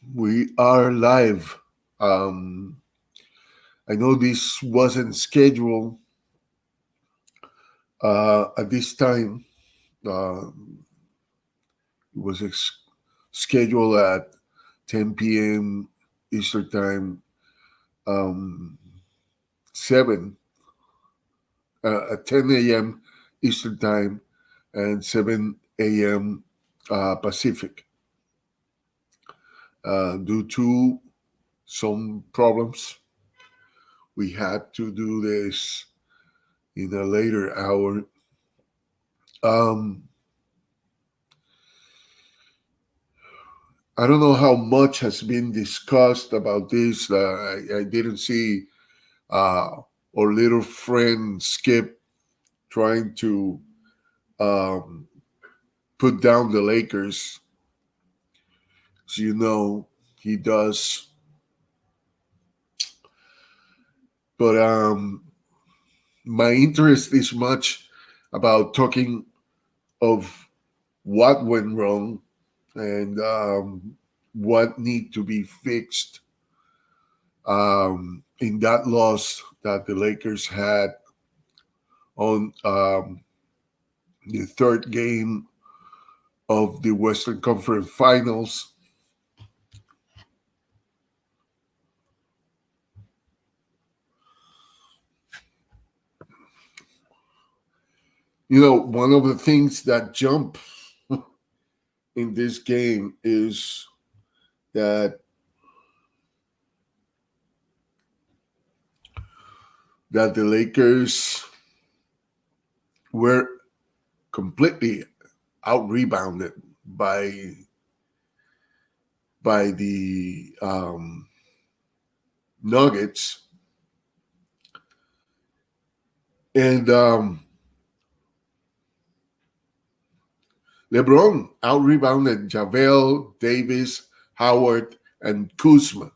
We are live. I know this wasn't scheduled at this time. Uh, it was scheduled at 10 p.m. Eastern Time, um, 7 at 10 a.m. Eastern Time, and 7 a.m. Pacific. Due to some problems, we had to do this in a later hour. Um, I don't know how much has been discussed about this. I didn't see our little friend Skip trying to um, put down the Lakers. As you know, he does. But my interest is much about talking of what went wrong and what need to be fixed in that loss that the Lakers had on the third game of the Western Conference Finals. You know, one of the things that jump in this game is that the Lakers were completely out rebounded by the Nuggets, and LeBron out rebounded JaVale, Davis, Howard, and Kuzma.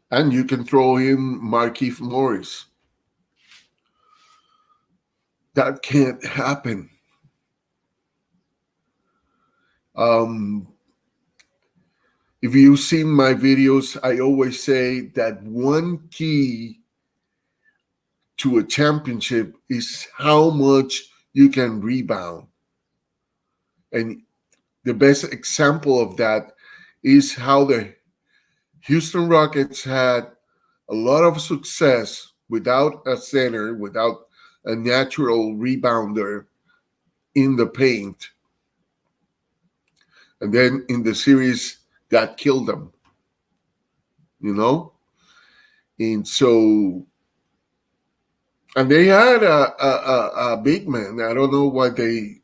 And you can throw in Markieff Morris. That can't happen. If you've seen my videos, I always say that one key to a championship is how much you can rebound. And the best example of that is how the Houston Rockets had a lot of success without a center, without a natural rebounder in the paint. And then in the series, that killed them, you know? And so, and they had a big man. I don't know why they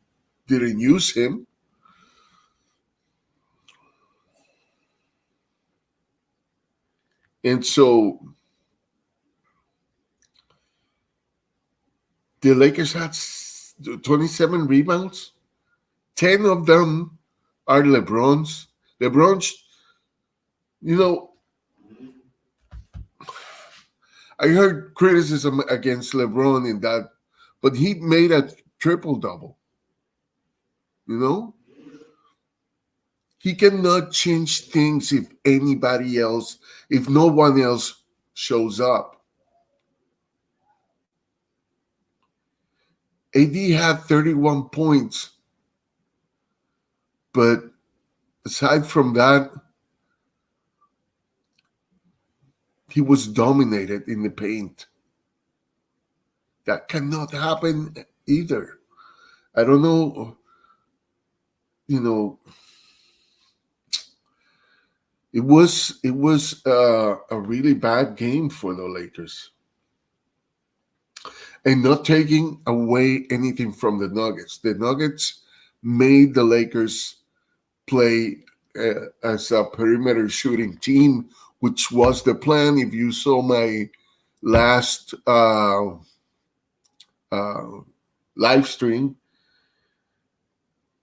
didn't use him. And so the Lakers had 27 rebounds. 10 of them are LeBron's. LeBron's, you know, I heard criticism against LeBron in that, but he made a triple double. You know, he cannot change things if anybody else, if no one else shows up. AD had 31 points, but aside from that, he was dominated in the paint. That cannot happen either. I don't know, you know, it was a really bad game for the Lakers. And not taking away anything from the Nuggets. The Nuggets made the Lakers play as a perimeter shooting team, which was the plan. If you saw my last live stream,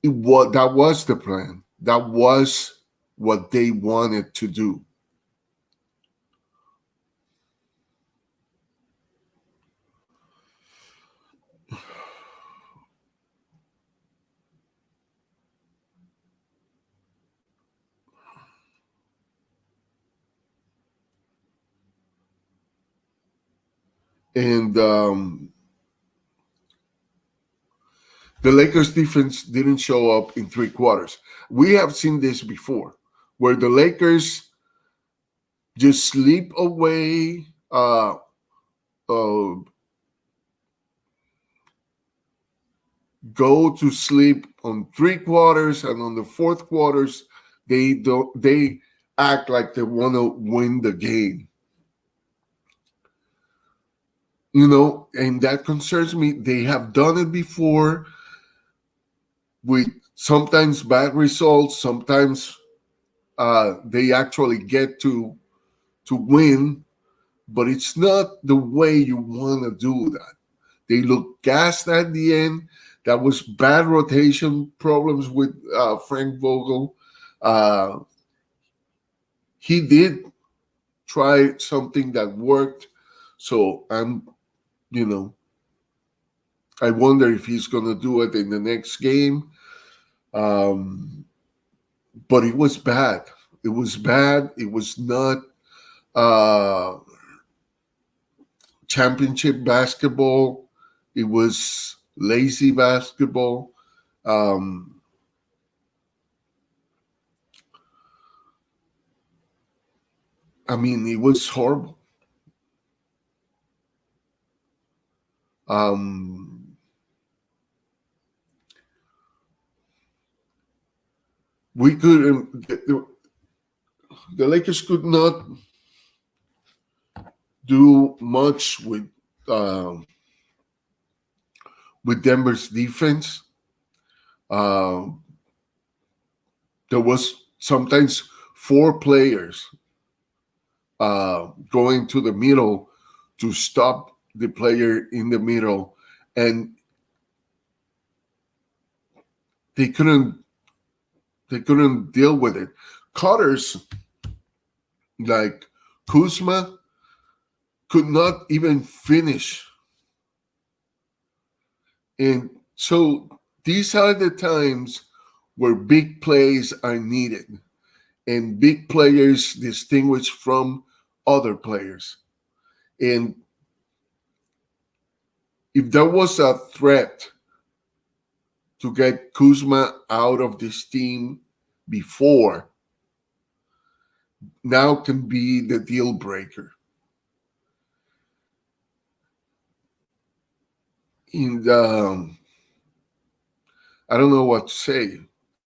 that was the plan. That was what they wanted to do. And the Lakers defense didn't show up in three quarters. We have seen this before, where the Lakers just sleep away, uh, go to sleep on three quarters, and on the fourth quarters, they act like they want to win the game. And that concerns me. They have done it before with sometimes bad results. Sometimes they actually get to win, but it's not the way you want to do that. They look gassed at the end. That was bad rotation problems with Frank Vogel. Uh, he did try something that worked. So you know, I wonder if he's going to do it in the next game. But it was bad. It was bad. It was not uh, championship basketball. It was lazy basketball. Um, I mean, it was horrible. Um, we could the Lakers could not do much with Denver's defense. Uh, there was sometimes four players going to the middle to stop the player in the middle, and they couldn't deal with it. Cutters like Kuzma could not even finish. And so these are the times where big plays are needed and big players distinguished from other players. And if there was a threat to get Kuzma out of this team before, now can be the deal breaker. And I don't know what to say.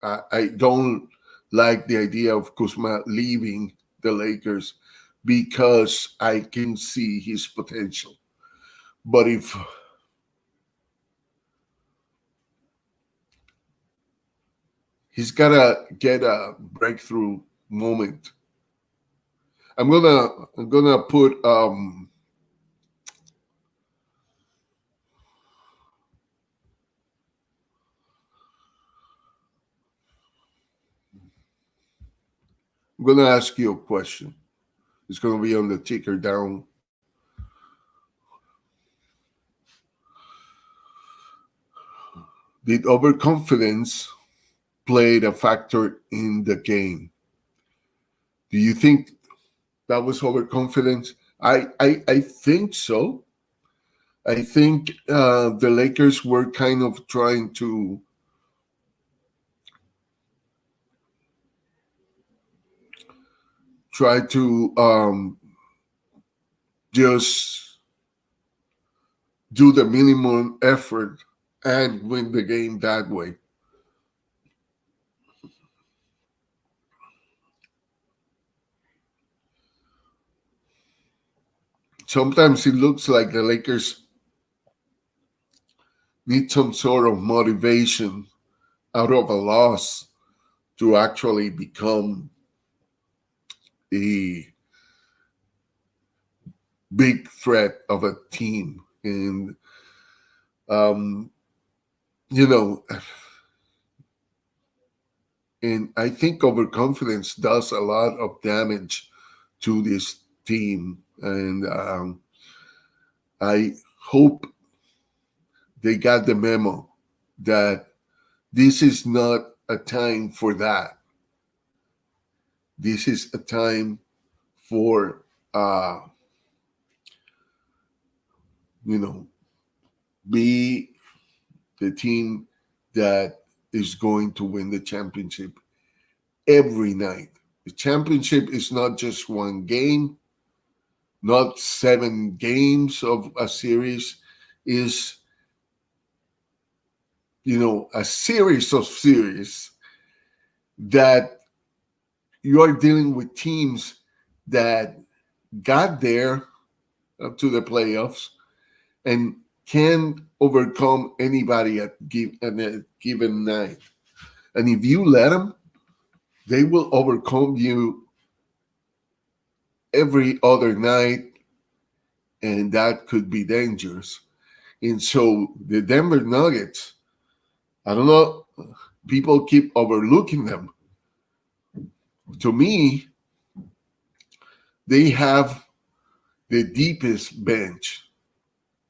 I don't like the idea of Kuzma leaving the Lakers because I can see his potential. But if he's gotta get a breakthrough moment, I'm gonna put I'm gonna ask you a question. It's gonna be on the ticker down. Did overconfidence played a factor in the game? Do you think that was overconfidence? I think so. I think the Lakers were kind of trying to just do the minimum effort and win the game that way. Sometimes it looks like the Lakers need some sort of motivation out of a loss to actually become a big threat of a team. And, um, you know, and I think overconfidence does a lot of damage to this team. And I hope they got the memo that this is not a time for that. This is a time for you know, be the team that is going to win the championship every night. The championship is not just one game, not 7 games of a series, is, a series of series that you are dealing with teams that got there up to the playoffs and can overcome anybody at a given night. And if you let them, they will overcome you every other night, and that could be dangerous. And so the Denver Nuggets, I don't know, people keep overlooking them. To me, they have the deepest bench.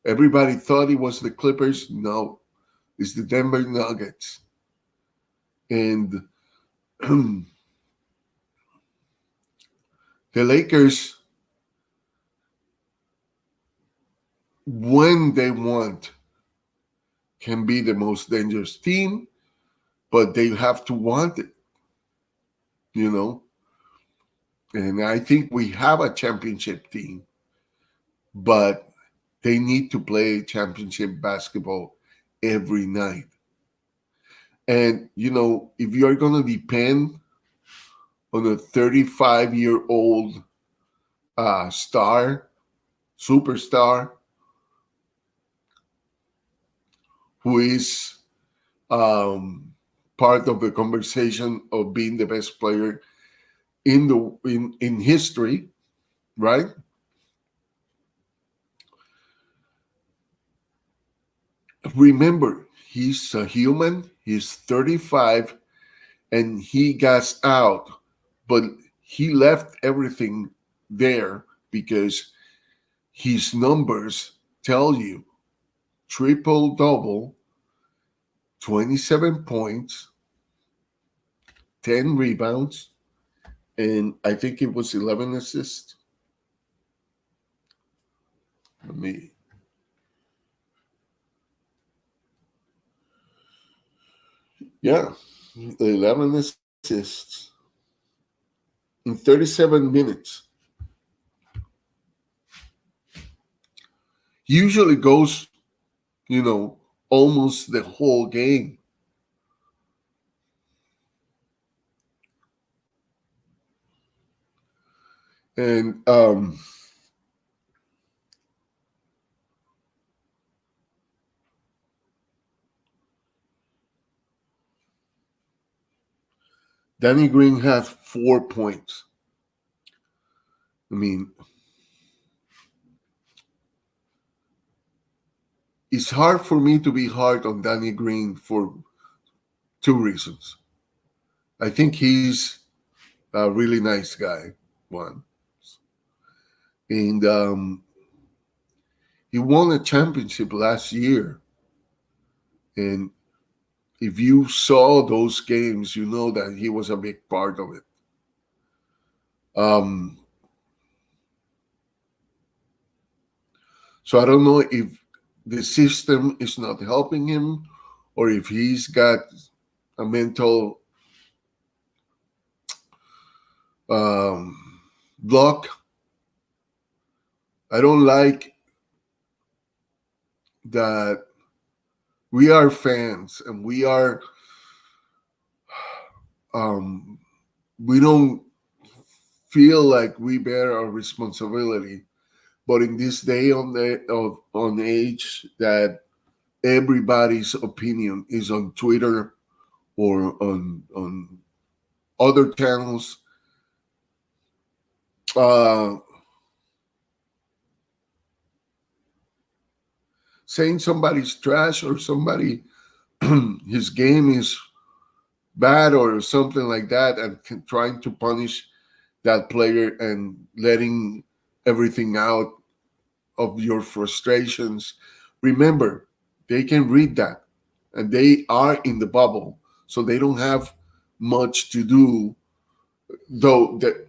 Everybody thought it was the Clippers. No, it's the Denver Nuggets. And the Lakers, when they want, can be the most dangerous team, but they have to want it, And I think we have a championship team, but they need to play championship basketball every night. And, if you're going to depend on a 35-year-old superstar, who is part of the conversation of being the best player in history, right? Remember, he's a human. He's 35, and he got out, but he left everything there because his numbers tell you triple-double, 27 points, 10 rebounds, and I think it was 11 assists. Yeah, 11 assists in 37 minutes. Usually goes, almost the whole game. And Danny Green has 4 points. I mean, it's hard for me to be hard on Danny Green for 2 reasons. I think he's a really nice guy, one. And he won a championship last year. And if you saw those games, you know that he was a big part of it. So I don't know if the system is not helping him or if he's got a mental block. I don't like that we are fans and we don't feel like we bear our responsibility. But in this day on age that everybody's opinion is on Twitter or on other channels, saying somebody's trash or somebody his game is bad or something like that, and trying to punish that player and letting everything out of your frustrations. Remember, they can read that, and they are in the bubble, so they don't have much to do. Though that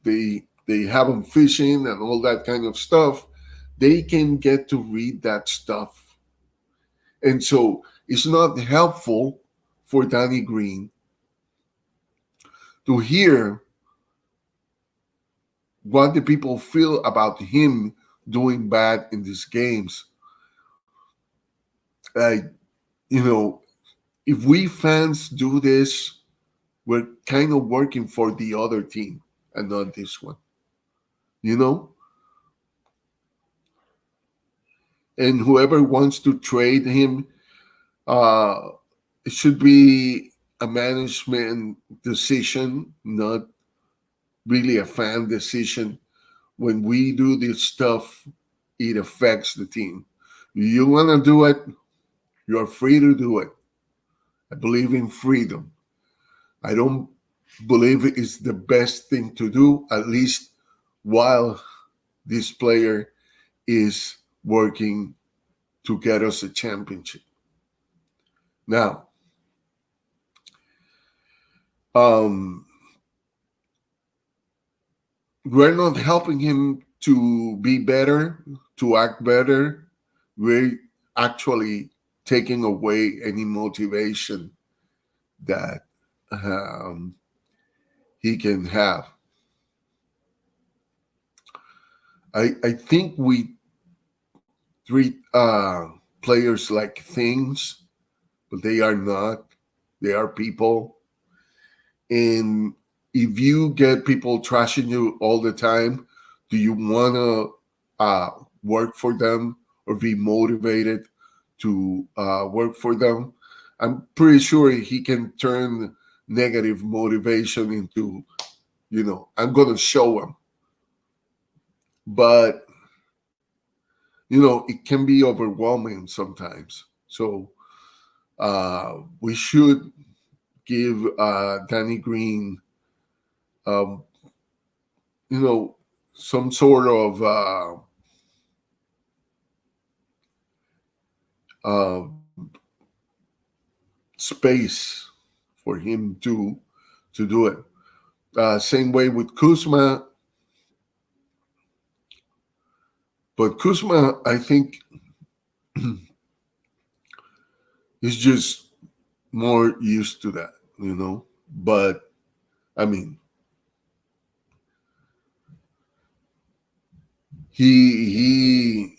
they have them fishing and all that kind of stuff, they can get to read that stuff. And so it's not helpful for Danny Green to hear what the people feel about him doing bad in these games. Like, if we fans do this, we're kind of working for the other team and not this one, you know? And whoever wants to trade him, it should be a management decision, not really a fan decision. When we do this stuff, it affects the team. You want to do it, you're free to do it. I believe in freedom. I don't believe it's the best thing to do, at least while this player is working to get us a championship. Now, we're not helping him to be better, to act better. We're actually taking away any motivation that he can have. I think we treat players like things, but they are not. They are people. And if you get people trashing you all the time, do you want to work for them or be motivated to work for them? I'm pretty sure he can turn negative motivation into, I'm going to show him. But, it can be overwhelming sometimes. So we should give Danny Green, some sort of space for him to do it. Same way with Kuzma. But Kuzma, I think, is just more used to that, But, I mean, he's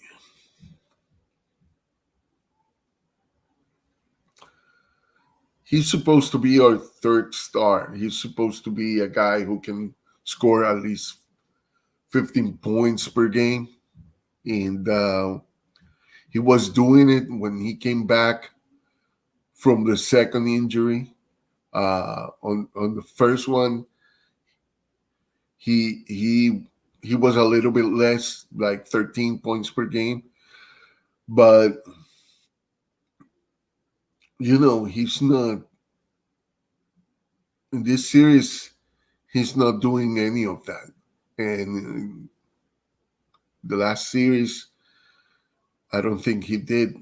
supposed to be our third star. He's supposed to be a guy who can score at least 15 points per game. And he was doing it when he came back from the second injury. On the first one, he was a little bit less, like 13 points per game. But, he's not, in this series, he's not doing any of that. And the last series, I don't think he did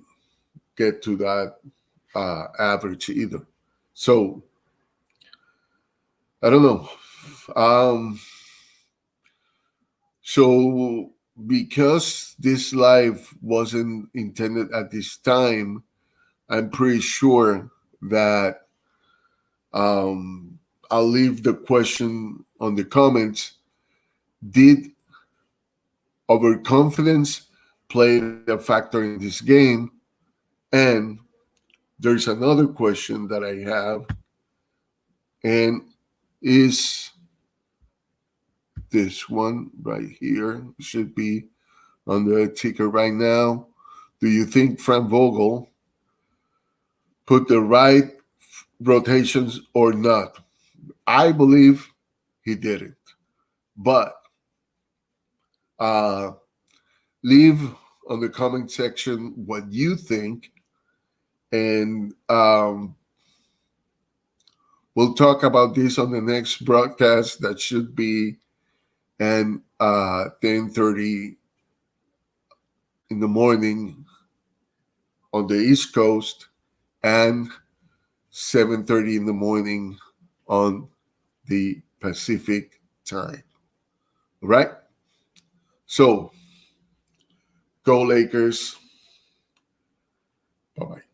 get to that average either. So, I don't know. So, because this live wasn't intended at this time, I'm pretty sure that I'll leave the question on the comments. Did overconfidence play a factor in this game? And there's another question that I have, and is this one right here. It should be on the ticker right now. Do you think Frank Vogel put the right rotations or not? I believe he didn't. But leave on the comment section what you think. And we'll talk about this on the next broadcast that should be at 10:30 in the morning on the East Coast and 7:30 in the morning on the Pacific time. All right? So Go Lakers. Bye-bye.